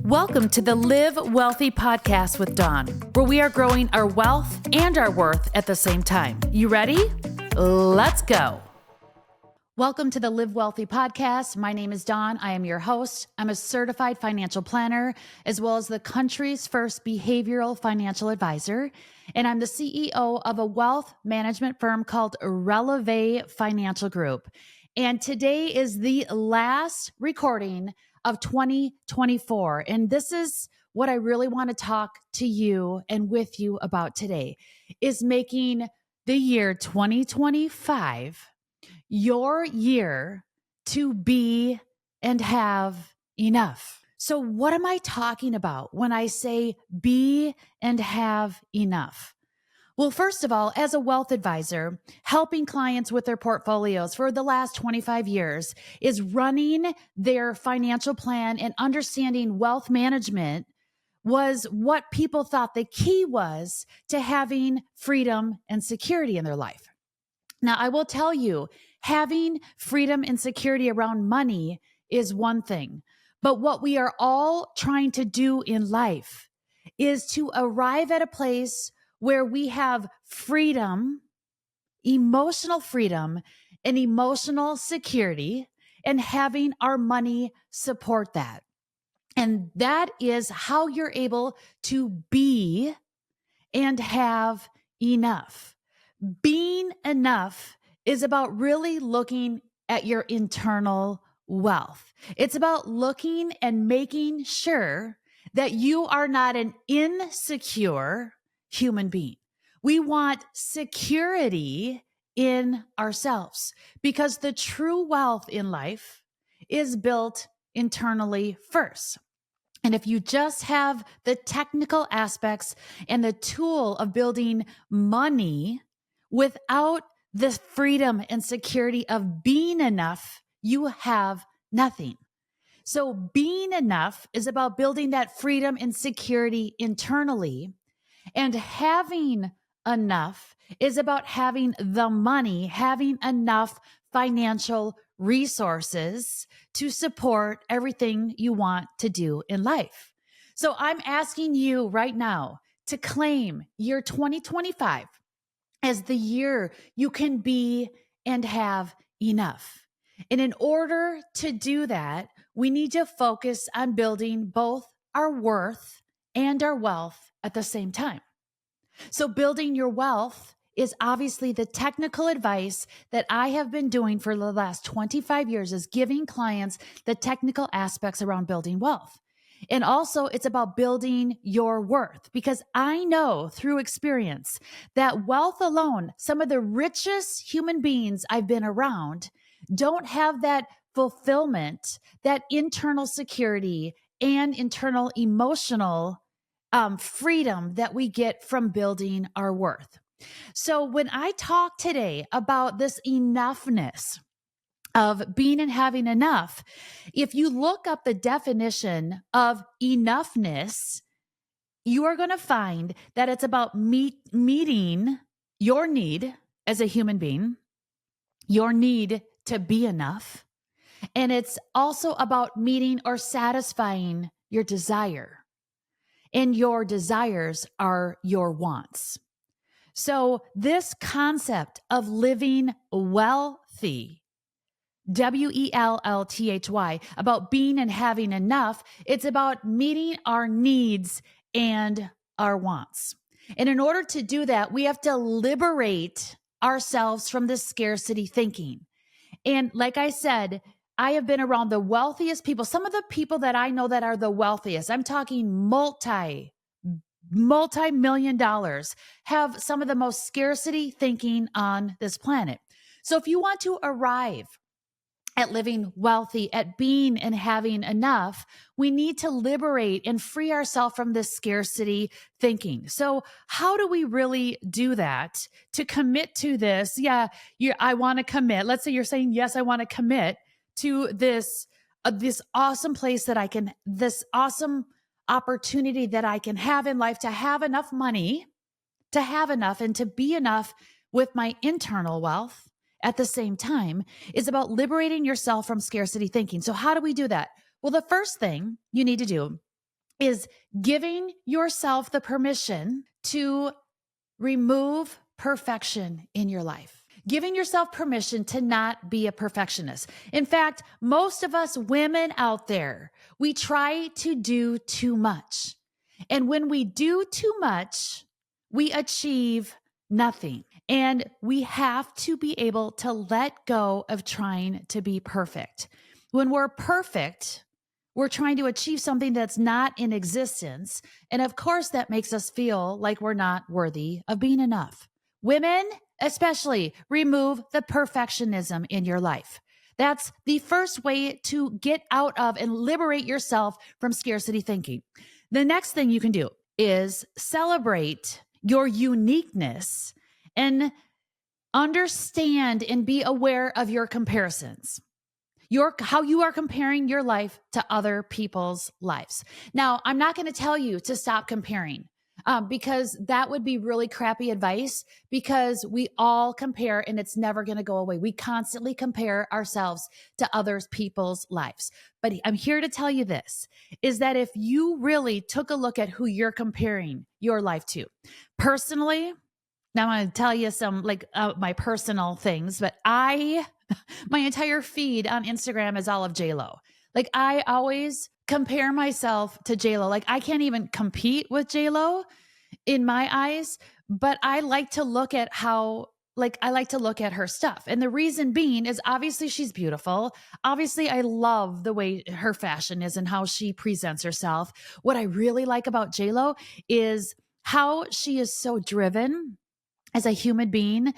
Welcome to the Live Wealthy Podcast with Dawn, where we are growing our wealth and our worth at the same time. You ready? Let's go. Welcome to the Live Wealthy Podcast. My name is Dawn. I am your host. I'm a certified financial planner, as well as the country's first behavioral financial advisor. And I'm the CEO of a wealth management firm called Redefining Financial Group. And today is the last recording of 2024. And this is what I really want to talk to you and with you about today, is making the year 2025 your year to be and have enough. So what am I talking about when I say be and have enough? Well, first of all, as a wealth advisor, helping clients with their portfolios for the last 25 years is running their financial plan and understanding wealth management was what people thought the key was to having freedom and security in their life. Now, I will tell you, having freedom and security around money is one thing, but what we are all trying to do in life is to arrive at a place where we have freedom, emotional freedom, and emotional security, and having our money support that. And that is how you're able to be and have enough. Being enough is about really looking at your internal wealth. It's about looking and making sure that you are not an insecure human being. We want security in ourselves because the true wealth in life is built internally first. And if you just have the technical aspects and the tool of building money without the freedom and security of being enough, you have nothing. So being enough is about building that freedom and security internally. And having enough is about having the money, having enough financial resources to support everything you want to do in life. So I'm asking you right now to claim year 2025 as the year you can be and have enough. And in order to do that, we need to focus on building both our worth and our wealth at the same time. So building your wealth is obviously the technical advice that I have been doing for the last 25 years, is giving clients the technical aspects around building wealth. And also it's about building your worth, because I know through experience that wealth alone, some of the richest human beings I've been around don't have that fulfillment, that internal security and internal emotional freedom that we get from building our worth. So when I talk today about this enoughness of being and having enough, if you look up the definition of enoughness, you are going to find that it's about meeting your need as a human being, your need to be enough. And it's also about meeting or satisfying your desire. And your desires are your wants. So this concept of living wealthy, WELLthy, about being and having enough, it's about meeting our needs and our wants. And in order to do that, we have to liberate ourselves from this scarcity thinking. And like I said, I have been around the wealthiest people. Some of the people that I know that are the wealthiest, I'm talking multi-million dollars, have some of the most scarcity thinking on this planet. So if you want to arrive at living wealthy, at being and having enough, we need to liberate and free ourselves from this scarcity thinking. So how do we really do that to commit to this? I want to commit. Let's say you're saying, yes, I want to commit to this awesome place that I can, this awesome opportunity that I can have in life, to have enough money, to have enough and to be enough with my internal wealth at the same time, is about liberating yourself from scarcity thinking. So how do we do that? Well, the first thing you need to do is giving yourself the permission to remove perfection in your life. Giving yourself permission to not be a perfectionist. In fact, most of us women out there, we try to do too much. And when we do too much, we achieve nothing. And we have to be able to let go of trying to be perfect. When we're perfect, we're trying to achieve something that's not in existence. And of course, that makes us feel like we're not worthy of being enough. Women, especially, remove the perfectionism in your life. That's the first way to get out of and liberate yourself from scarcity thinking. The next thing you can do is celebrate your uniqueness and understand and be aware of your comparisons. How you are comparing your life to other people's lives. Now, I'm not going to tell you to stop comparing because that would be really crappy advice, because we all compare and it's never going to go away. We constantly compare ourselves to other people's lives. But I'm here to tell you this, is that if you really took a look at who you're comparing your life to, personally, now I'm going to tell you some my personal things, but my entire feed on Instagram is all of J-Lo. Like, I always compare myself to J-Lo. Like, I can't even compete with J-Lo in my eyes, but I like to look at her stuff. And the reason being is obviously she's beautiful. Obviously, I love the way her fashion is and how she presents herself. What I really like about J-Lo is how she is so driven as a human being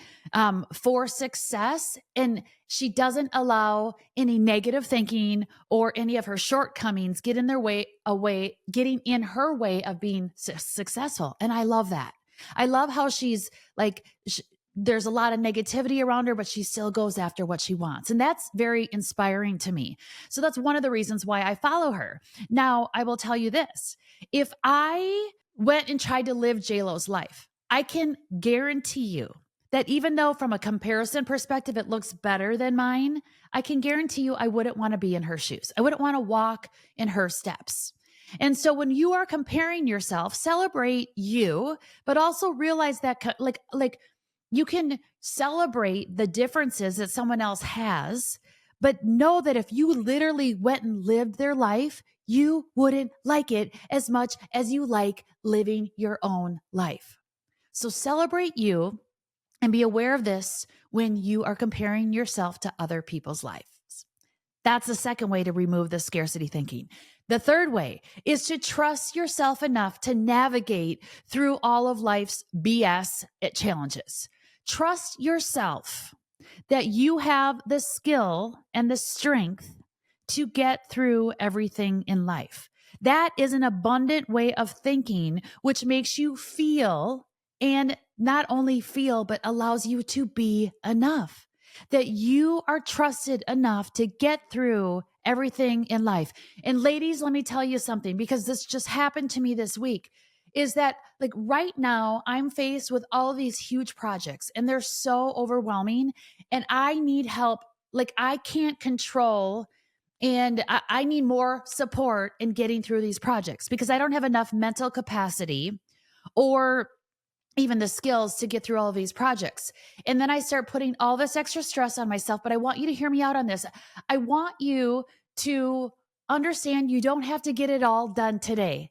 for success. And she doesn't allow any negative thinking or any of her shortcomings getting in her way of being successful. And I love that. I love how she's like, there's a lot of negativity around her, but she still goes after what she wants. And that's very inspiring to me. So that's one of the reasons why I follow her. Now, I will tell you this. If I went and tried to live J-Lo's life, I can guarantee you that even though from a comparison perspective, it looks better than mine, I can guarantee you I wouldn't want to be in her shoes. I wouldn't want to walk in her steps. And so when you are comparing yourself, celebrate you, but also realize that like you can celebrate the differences that someone else has, but know that if you literally went and lived their life, you wouldn't like it as much as you like living your own life. So celebrate you and be aware of this when you are comparing yourself to other people's lives. That's the second way to remove the scarcity thinking. The third way is to trust yourself enough to navigate through all of life's BS challenges. Trust yourself that you have the skill and the strength to get through everything in life. That is an abundant way of thinking, which makes you feel, and not only feel, but allows you to be enough, that you are trusted enough to get through everything in life. And ladies, let me tell you something, because this just happened to me this week, is that like right now I'm faced with all of these huge projects and they're so overwhelming and I need help. Like I can't control, and I need more support in getting through these projects because I don't have enough mental capacity or even the skills to get through all of these projects. And then I start putting all this extra stress on myself. But I want you to hear me out on this. I want you to understand you don't have to get it all done today.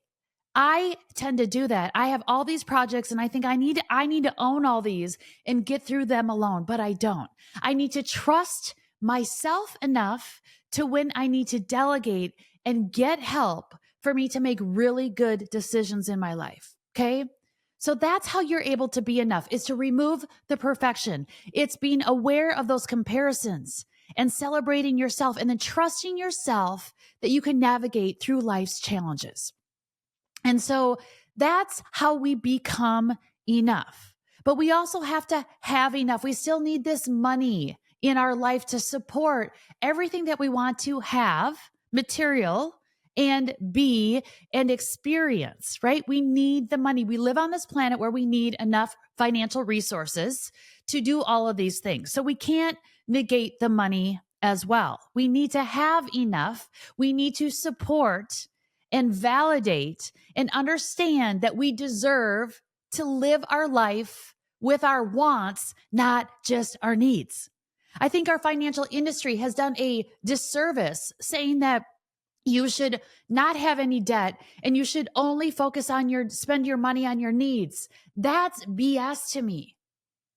I tend to do that. I have all these projects and I think I need to own all these and get through them alone, but I don't. I need to trust myself enough to when I need to delegate and get help for me to make really good decisions in my life. Okay? So that's how you're able to be enough, is to remove the perfection. It's being aware of those comparisons and celebrating yourself and then trusting yourself that you can navigate through life's challenges. And so that's how we become enough. But we also have to have enough. We still need this money in our life to support everything that we want to have, material, and be and experience, right? We need the money. We live on this planet where we need enough financial resources to do all of these things. So we can't negate the money as well. We need to have enough. We need to support and validate and understand that we deserve to live our life with our wants, not just our needs. I think our financial industry has done a disservice saying that you should not have any debt and you should only focus on spend your money on your needs. That's BS to me.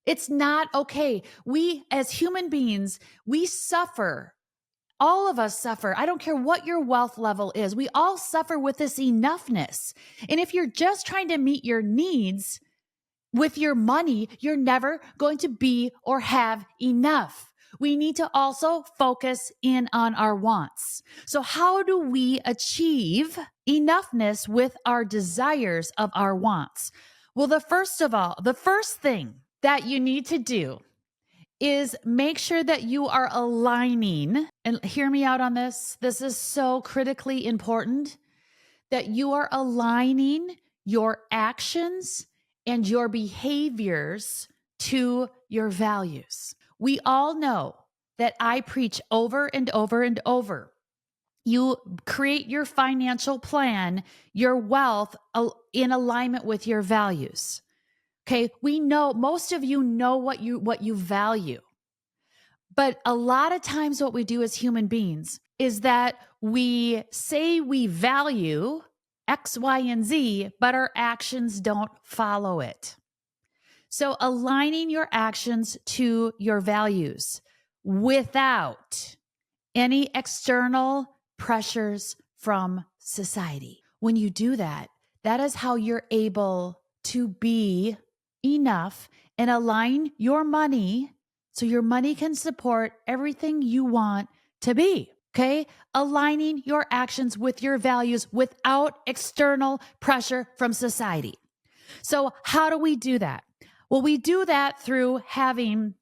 It's not okay. We as human beings, we suffer. All of us suffer. I don't care what your wealth level is. We all suffer with this enoughness. And if you're just trying to meet your needs with your money, you're never going to be or have enough. We need to also focus in on our wants. So how do we achieve enoughness with our desires of our wants? Well, the first thing that you need to do is make sure that you are aligning, and hear me out on this. This is so critically important, that you are aligning your actions and your behaviors to your values. We all know that I preach over and over and over. You create your financial plan, your wealth in alignment with your values. Okay, we know, most of you know what you value. But a lot of times what we do as human beings is that we say we value X, Y, and Z, but our actions don't follow it. So aligning your actions to your values without any external pressures from society. When you do that, that is how you're able to be enough and align your money so your money can support everything you want to be. Okay? Aligning your actions with your values without external pressure from society. So how do we do that? Well, we do that through having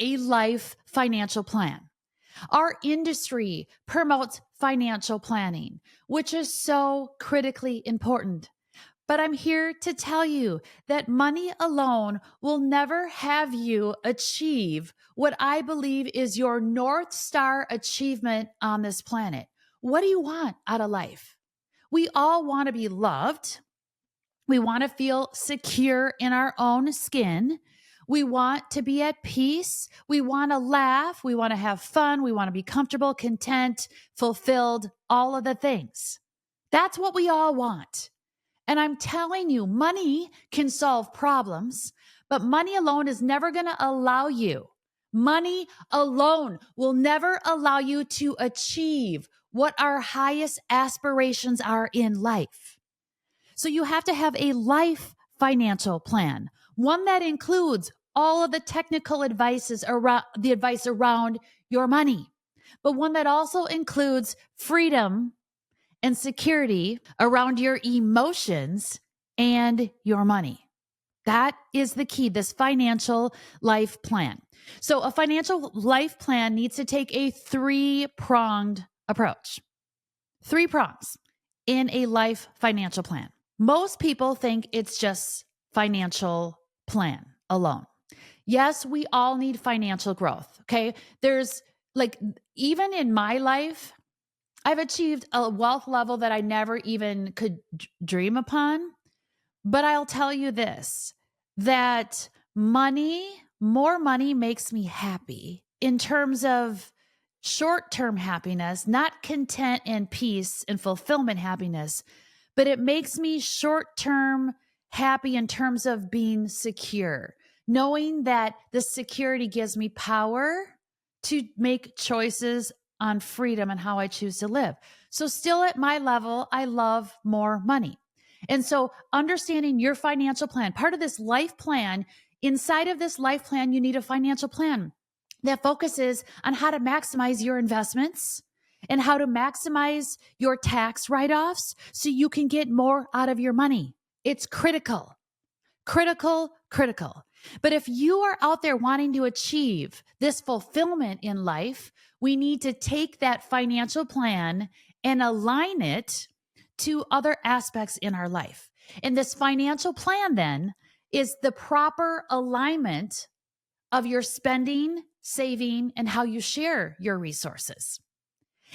a life financial plan. Our industry promotes financial planning, which is so critically important. But I'm here to tell you that money alone will never have you achieve what I believe is your North Star achievement on this planet. What do you want out of life? We all want to be loved. We want to feel secure in our own skin. We want to be at peace. We want to laugh. We want to have fun. We want to be comfortable, content, fulfilled, all of the things. That's what we all want. And I'm telling you, money can solve problems, but money alone is never going to allow you. Money alone will never allow you to achieve what our highest aspirations are in life. So you have to have a life financial plan, one that includes all of the technical advice around your money, but one that also includes freedom and security around your emotions and your money. That is the key, this financial life plan. So a financial life plan needs to take a three-pronged approach. 3 prongs in a life financial plan. Most people think it's just financial plan alone. Yes, we all need financial growth, okay? There's even in my life, I've achieved a wealth level that I never even could dream upon. But I'll tell you this, that more money makes me happy in terms of short-term happiness, not content and peace and fulfillment happiness, but it makes me short-term happy in terms of being secure, knowing that the security gives me power to make choices on freedom and how I choose to live. So still at my level, I love more money. And so understanding your financial plan, part of this life plan, inside of this life plan, you need a financial plan that focuses on how to maximize your investments and how to maximize your tax write-offs so you can get more out of your money. It's critical. But if you are out there wanting to achieve this fulfillment in life, we need to take that financial plan and align it to other aspects in our life. And this financial plan then is the proper alignment of your spending, saving, and how you share your resources.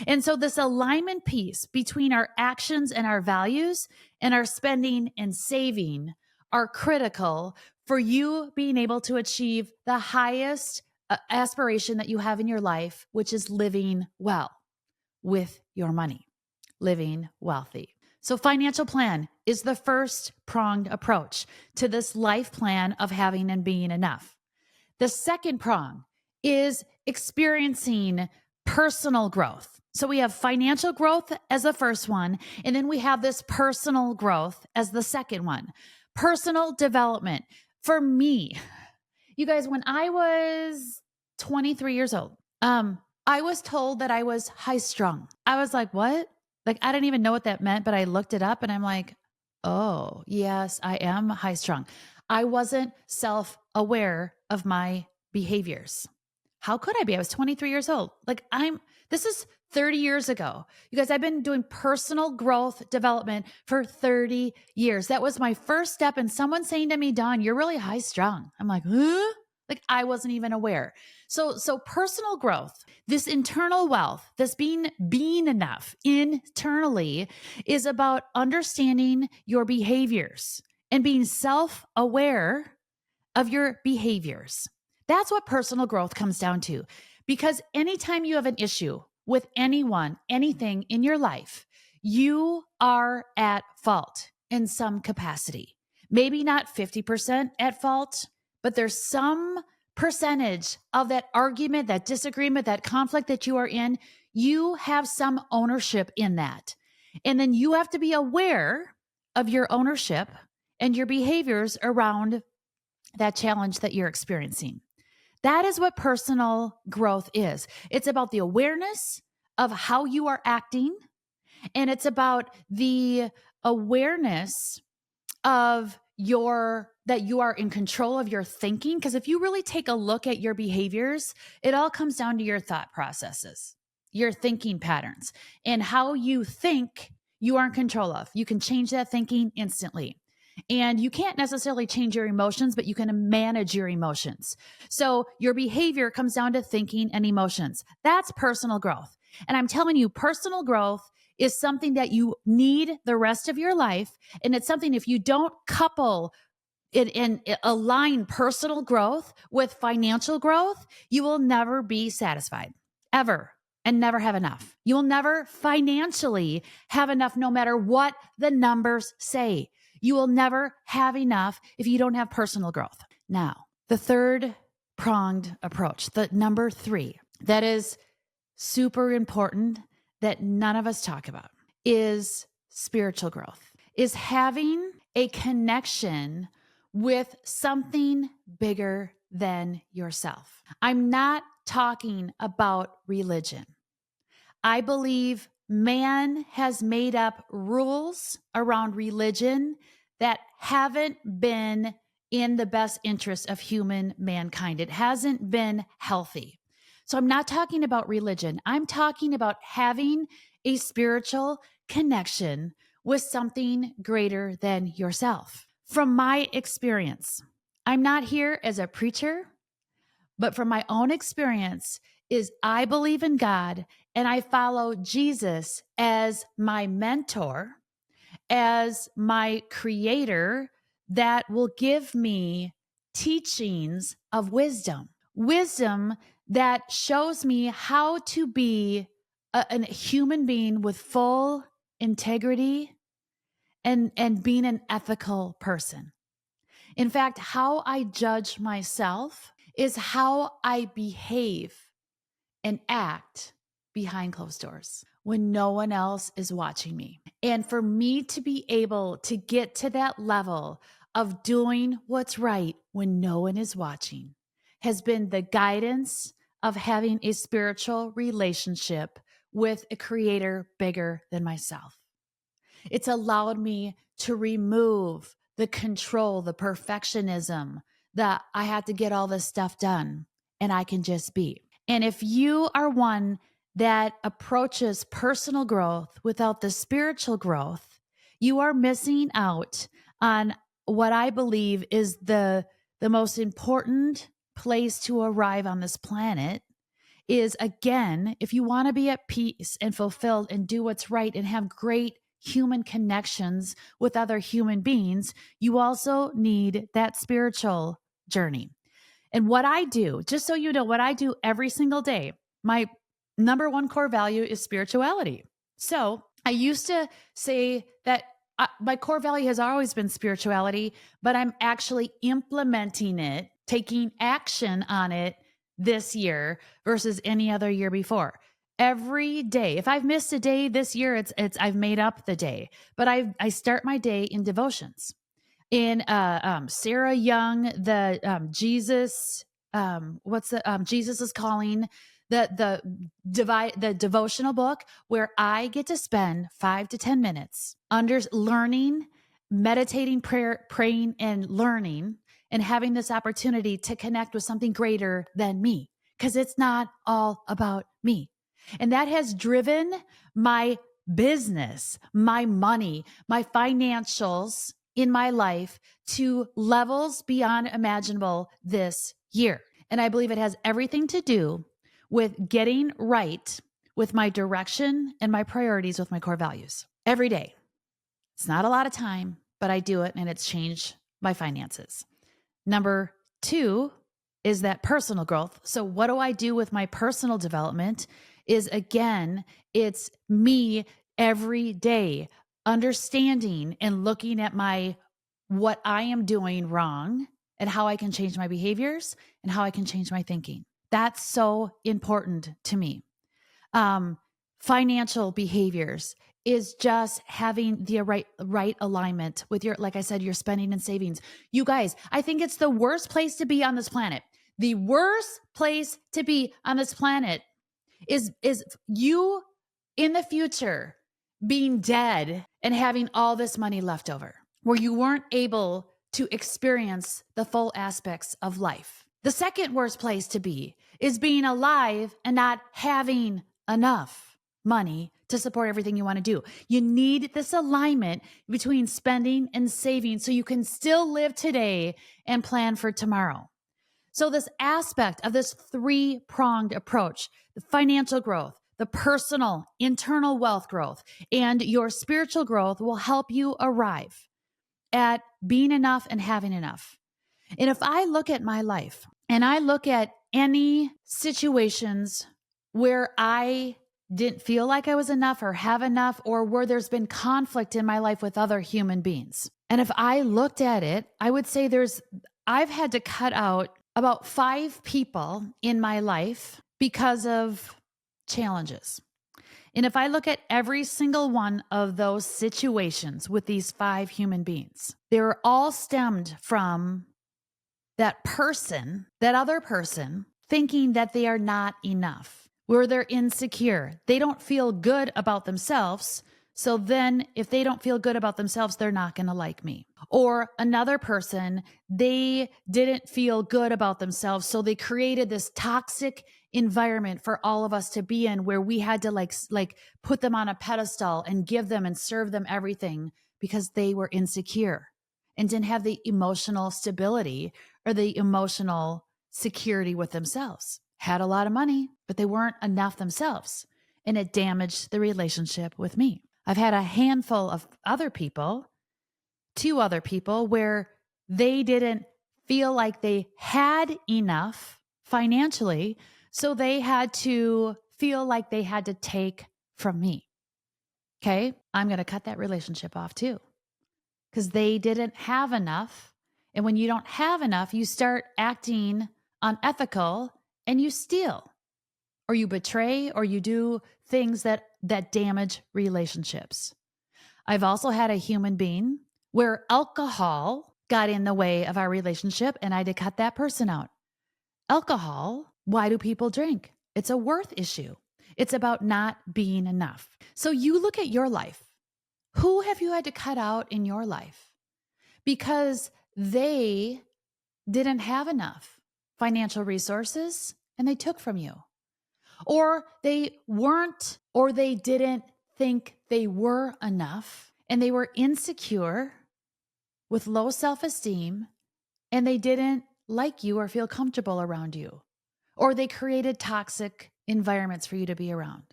And so this alignment piece between our actions and our values and our spending and saving are critical for you being able to achieve the highest aspiration that you have in your life, which is living well with your money, living wealthy. So financial plan is the first pronged approach to this life plan of having and being enough. The second prong is experiencing personal growth. So we have financial growth as the first one, and then we have this personal growth as the second one. Personal development. For me, you guys, when I was 23 years old, I was told that I was high strung. I was like, what? Like, I didn't even know what that meant, but I looked it up and I'm like, oh, yes, I am high strung. I wasn't self-aware of my behaviors. How could I be? I was 23 years old. This is 30 years ago. You guys, I've been doing personal growth development for 30 years. That was my first step. And someone saying to me, Dawn, you're really high strung. I'm like, huh? Like I wasn't even aware. So personal growth, this internal wealth, this being enough internally is about understanding your behaviors and being self-aware of your behaviors. That's what personal growth comes down to. Because anytime you have an issue with anyone, anything in your life, you are at fault in some capacity. Maybe not 50% at fault, but there's some percentage of that argument, that disagreement, that conflict that you are in. You have some ownership in that. And then you have to be aware of your ownership and your behaviors around that challenge that you're experiencing. That is what personal growth is. It's about the awareness of how you are acting, and it's about the awareness of that you are in control of your thinking. Because if you really take a look at your behaviors, it all comes down to your thought processes, your thinking patterns, and how you think you are in control of. You can change that thinking instantly. And you can't necessarily change your emotions, but you can manage your emotions. So your behavior comes down to thinking and emotions. That's personal growth. And I'm telling you, personal growth is something that you need the rest of your life. And it's something, if you don't couple it and align personal growth with financial growth, you will never be satisfied, ever, and never have enough. You will never financially have enough, no matter what the numbers say. You will never have enough if you don't have personal growth. Now, the third pronged approach, the number 3, that is super important that none of us talk about, is spiritual growth, is having a connection with something bigger than yourself. I'm not talking about religion. I believe man has made up rules around religion that haven't been in the best interest of human mankind. It hasn't been healthy. So I'm not talking about religion. I'm talking about having a spiritual connection with something greater than yourself. From my experience, I'm not here as a preacher, but from my own experience is I believe in God and I follow Jesus as my mentor, as my creator that will give me teachings of wisdom that shows me how to be a human being with full integrity and being an ethical person. In fact, how I judge myself is how I behave and act behind closed doors when no one else is watching me. And for me to be able to get to that level of doing what's right when no one is watching has been the guidance of having a spiritual relationship with a creator bigger than myself. It's allowed me to remove the control, the perfectionism that I had to get all this stuff done and I can just be. And if you are one that approaches personal growth without the spiritual growth, you are missing out on what I believe is the most important place to arrive on this planet. is, again, if you want to be at peace and fulfilled and do what's right and have great human connections with other human beings, you also need that spiritual journey. And what I do, just so you know, what I do every single day, my number one core value is spirituality. So I used to say that my core value has always been spirituality, but I'm actually implementing it, taking action on it this year versus any other year before. Every day, if I've missed a day this year, it's I've made up the day, but I start my day in devotions. In Sarah Young, the Jesus, Jesus is Calling, the devotional book, where I get to spend 5 to 10 minutes learning, meditating, praying, and learning, and having this opportunity to connect with something greater than me, because it's not all about me. And that has driven my business, my money, my financials in my life to levels beyond imaginable this year. And I believe it has everything to do with getting right with my direction and my priorities with my core values every day. It's not a lot of time, but I do it, and it's changed my finances. Number 2 is that personal growth. So what do I do with my personal development is, again, it's me every day understanding and looking at what I am doing wrong and how I can change my behaviors and how I can change my thinking. That's so important to me. Financial behaviors is just having the right alignment with your, like I said, your spending and savings. You guys, I think it's the worst place to be on this planet. The worst place to be on this planet is you in the future being dead and having all this money left over, where you weren't able to experience the full aspects of life. The second worst place to be is being alive and not having enough money to support everything you want to do. You need this alignment between spending and saving so you can still live today and plan for tomorrow. So this aspect of this 3-pronged approach, the financial growth, the personal, internal wealth growth, and your spiritual growth will help you arrive at being enough and having enough. And if I look at my life and I look at any situations where I didn't feel like I was enough or have enough, or where there's been conflict in my life with other human beings, and if I looked at it, I would say I've had to cut out about 5 people in my life because of challenges. And if I look at every single one of those situations with these 5 human beings, they were all stemmed from that other person thinking that they are not enough, where they're insecure. They don't feel good about themselves. So then if they don't feel good about themselves, they're not going to like me. Or another person, they didn't feel good about themselves. So they created this toxic environment for all of us to be in, where we had to like put them on a pedestal and give them and serve them everything because they were insecure and didn't have the emotional stability or the emotional security with themselves. Had a lot of money, but they weren't enough themselves. And it damaged the relationship with me. I've had a handful of 2 other people, where they didn't feel like they had enough financially. So they had to feel like they had to take from me. Okay. I'm going to cut that relationship off too, because they didn't have enough. And when you don't have enough, you start acting unethical and you steal, or you betray, or you do things that damage relationships. I've also had a human being where alcohol got in the way of our relationship, and I had to cut that person out. Alcohol, why do people drink? It's a worth issue. It's about not being enough. So you look at your life. Who have you had to cut out in your life because they didn't have enough financial resources and they took from you? Or they weren't, or they didn't think they were enough, and they were insecure with low self-esteem, and they didn't like you or feel comfortable around you. Or they created toxic environments for you to be around.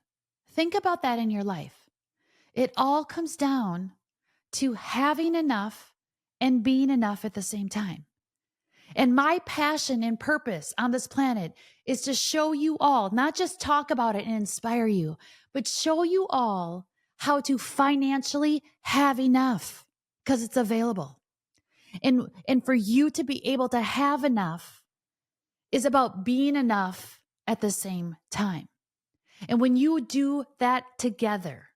Think about that in your life. It all comes down to having enough and being enough at the same time. And my passion and purpose on this planet is to show you all, not just talk about it and inspire you, but show you all how to financially have enough because it's available. And for you to be able to have enough is about being enough at the same time. And when you do that together,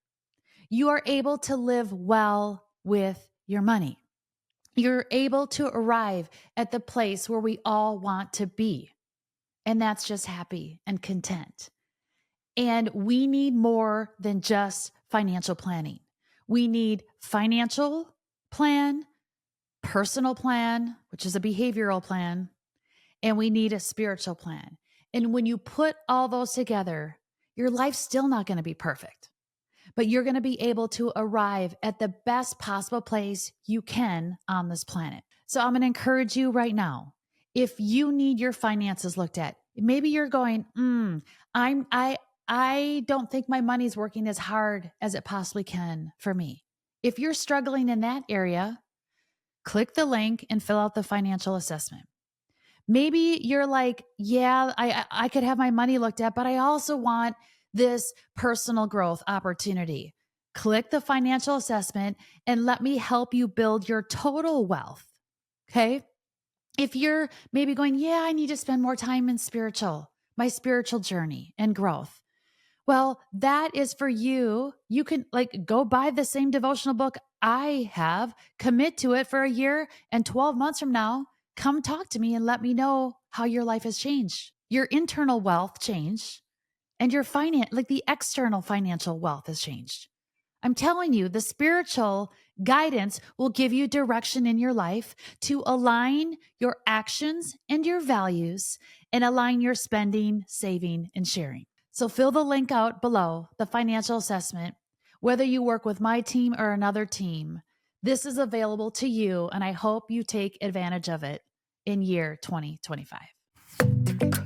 you are able to live well with your money. You're able to arrive at the place where we all want to be. And that's just happy and content. And we need more than just financial planning. We need financial plan, personal plan, which is a behavioral plan, and we need a spiritual plan. And when you put all those together, your life's still not going to be perfect, but you're going to be able to arrive at the best possible place you can on this planet. So I'm going to encourage you right now. If you need your finances looked at, maybe you're going, I don't think my money's working as hard as it possibly can for me. If you're struggling in that area, click the link and fill out the financial assessment. Maybe you're like, yeah, I could have my money looked at, but I also want this personal growth opportunity. Click the financial assessment and let me help you build your total wealth. Okay. If you're maybe going, yeah, I need to spend more time in my spiritual journey and growth. Well, that is for you. You can go buy the same devotional book I have, commit to it for a year, and 12 months from now, come talk to me and let me know how your life has changed. Your internal wealth changed and your the external financial wealth has changed. I'm telling you, the spiritual guidance will give you direction in your life to align your actions and your values and align your spending, saving, and sharing. So fill the link out below, the financial assessment. Whether you work with my team or another team, this is available to you, and I hope you take advantage of it in year 2025.